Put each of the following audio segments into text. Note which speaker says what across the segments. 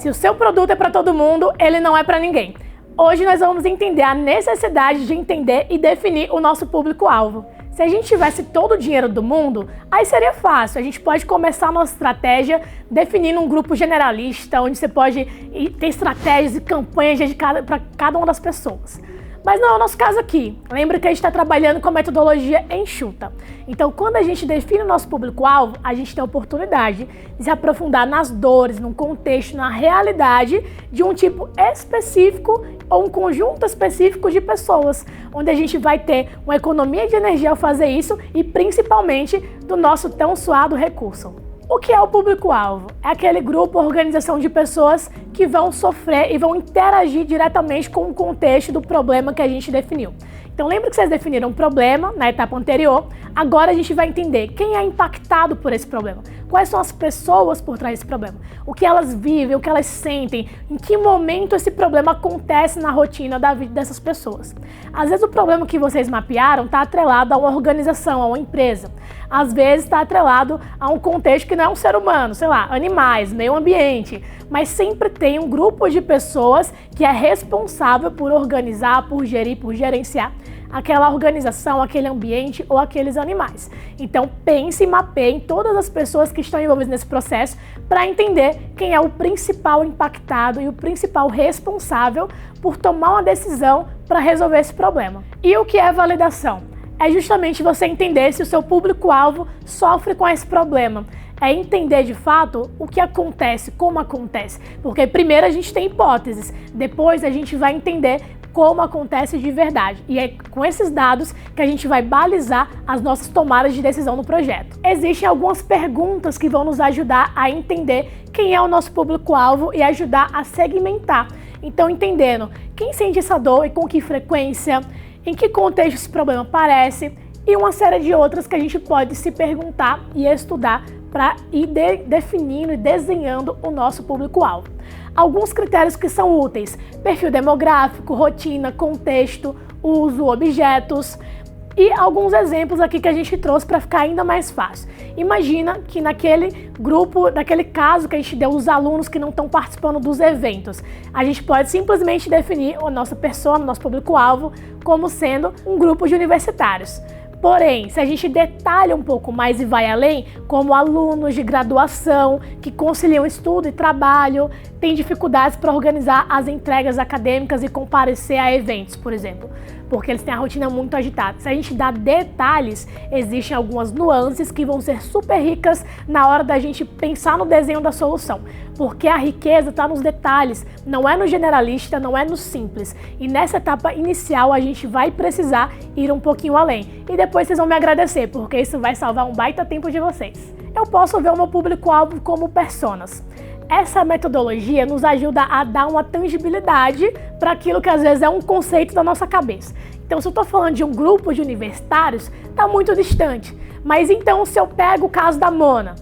Speaker 1: Se o seu produto é para todo mundo, ele não é para ninguém. Hoje nós vamos entender a necessidade de entender e definir o nosso público-alvo. Se a gente tivesse todo o dinheiro do mundo, aí seria fácil. A gente pode começar a nossa estratégia definindo um grupo generalista, onde você pode ter estratégias e campanhas dedicadas para cada uma das pessoas. Mas não é o nosso caso aqui. Lembra que a gente está trabalhando com a metodologia enxuta. Então, quando a gente define o nosso público-alvo, a gente tem a oportunidade de se aprofundar nas dores, num contexto, na realidade de um tipo específico ou um conjunto específico de pessoas, onde a gente vai ter uma economia de energia ao fazer isso e principalmente do nosso tão suado recurso. O que é o público-alvo? É aquele grupo ou organização de pessoas que vão sofrer e vão interagir diretamente com o contexto do problema que a gente definiu. Então lembra que vocês definiram um problema na etapa anterior, agora a gente vai entender quem é impactado por esse problema, quais são as pessoas por trás desse problema, o que elas vivem, o que elas sentem, em que momento esse problema acontece na rotina da vida dessas pessoas. Às vezes o problema que vocês mapearam está atrelado a uma organização, a uma empresa. Às vezes está atrelado a um contexto que não é um ser humano, sei lá, animais, meio ambiente, mas sempre tem um grupo de pessoas que é responsável por organizar, por gerir, por gerenciar aquela organização, aquele ambiente ou aqueles animais. Então pense e mapeie todas as pessoas que estão envolvidas nesse processo para entender quem é o principal impactado e o principal responsável por tomar uma decisão para resolver esse problema. E o que é validação? É justamente você entender se o seu público-alvo sofre com esse problema. É entender de fato o que acontece, como acontece. Porque primeiro a gente tem hipóteses, depois a gente vai entender como acontece de verdade. E é com esses dados que a gente vai balizar as nossas tomadas de decisão no projeto. Existem algumas perguntas que vão nos ajudar a entender quem é o nosso público-alvo e ajudar a segmentar. Então entendendo quem sente essa dor e com que frequência, em que contexto esse problema aparece e uma série de outras que a gente pode se perguntar e estudar para ir definindo e desenhando o nosso público-alvo. Alguns critérios que são úteis: perfil demográfico, rotina, contexto, uso, objetos e alguns exemplos aqui que a gente trouxe para ficar ainda mais fácil. Imagina que naquele grupo, naquele caso que a gente deu os alunos que não estão participando dos eventos, a gente pode simplesmente definir a nossa persona, o nosso público-alvo, como sendo um grupo de universitários. Porém, se a gente detalha um pouco mais e vai além, como alunos de graduação que conciliam estudo e trabalho, têm dificuldades para organizar as entregas acadêmicas e comparecer a eventos, por exemplo, porque eles têm a rotina muito agitada. Se a gente dá detalhes, existem algumas nuances que vão ser super ricas na hora da gente pensar no desenho da solução, porque a riqueza está nos detalhes, não é no generalista, não é no simples. E nessa etapa inicial a gente vai precisar ir um pouquinho além. E depois vocês vão me agradecer, porque isso vai salvar um baita tempo de vocês. Eu posso ver o meu público-alvo como personas. Essa metodologia nos ajuda a dar uma tangibilidade para aquilo que às vezes é um conceito da nossa cabeça. Então, se eu estou falando de um grupo de universitários, está muito distante. Mas então, se eu pego o caso da Mona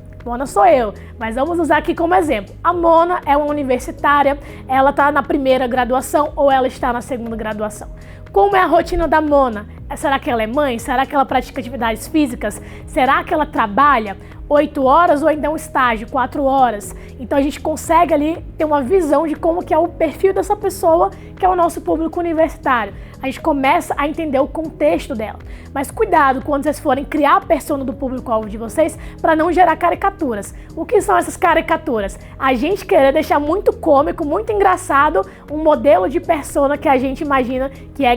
Speaker 1: sou eu, mas vamos usar aqui como exemplo. A Mona é uma universitária, ela está na primeira graduação ou ela está na segunda graduação. Como é a rotina da Mona? Será que ela é mãe? Será que ela pratica atividades físicas? Será que ela trabalha 8 horas ou ainda um estágio, 4 horas? Então a gente consegue ali ter uma visão de como que é o perfil dessa pessoa, que é o nosso público universitário. A gente começa a entender o contexto dela. Mas cuidado quando vocês forem criar a persona do público-alvo de vocês para não gerar caricaturas. O que são essas caricaturas? A gente querer deixar muito cômico, muito engraçado um modelo de persona que a gente imagina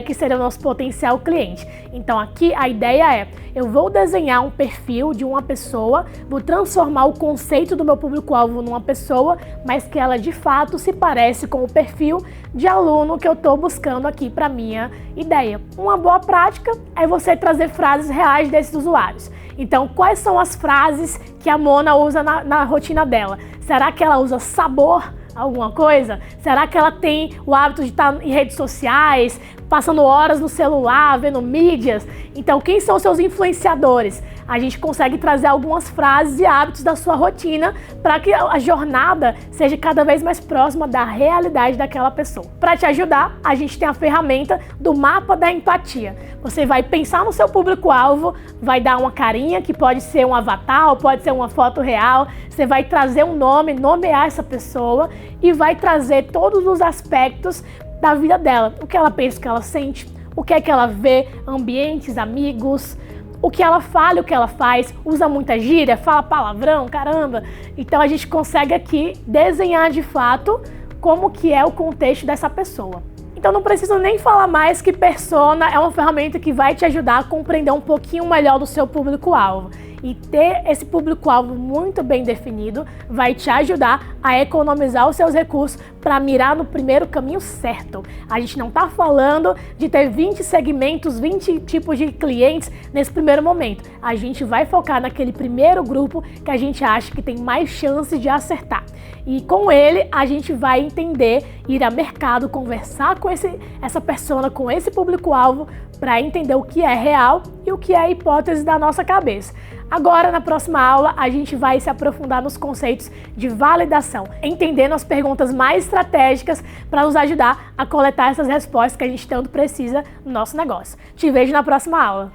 Speaker 1: que seria o nosso potencial cliente. Então aqui a ideia é, eu vou desenhar um perfil de uma pessoa, vou transformar o conceito do meu público-alvo numa pessoa, mas que ela de fato se parece com o perfil de aluno que eu estou buscando aqui para minha ideia. Uma boa prática é você trazer frases reais desses usuários. Então, quais são as frases que a Mona usa na rotina dela? Será que ela usa sabor? Alguma coisa? Será que ela tem o hábito de estar em redes sociais? passando horas no celular, vendo mídias. Então, quem são seus influenciadores? A gente consegue trazer algumas frases e hábitos da sua rotina para que a jornada seja cada vez mais próxima da realidade daquela pessoa. Para te ajudar, a gente tem a ferramenta do mapa da empatia. Você vai pensar no seu público-alvo, vai dar uma carinha, que pode ser um avatar, ou pode ser uma foto real. Você vai trazer um nome, nomear essa pessoa e vai trazer todos os aspectos da vida dela. O que ela pensa, o que ela sente, o que é que ela vê, ambientes, amigos, o que ela fala, o que ela faz, usa muita gíria, fala palavrão, caramba. Então a gente consegue aqui desenhar de fato como que é o contexto dessa pessoa. Então não preciso nem falar mais que Persona é uma ferramenta que vai te ajudar a compreender um pouquinho melhor do seu público-alvo. E ter esse público-alvo muito bem definido vai te ajudar a economizar os seus recursos para mirar no primeiro caminho certo. A gente não está falando de ter 20 segmentos, 20 tipos de clientes nesse primeiro momento. A gente vai focar naquele primeiro grupo que a gente acha que tem mais chances de acertar. E com ele a gente vai entender, ir a mercado, conversar com essa persona, com esse público-alvo, para entender o que é real e o que é hipótese da nossa cabeça. Agora, na próxima aula, a gente vai se aprofundar nos conceitos de validação, entendendo as perguntas mais estratégicas para nos ajudar a coletar essas respostas que a gente tanto precisa no nosso negócio. Te vejo na próxima aula.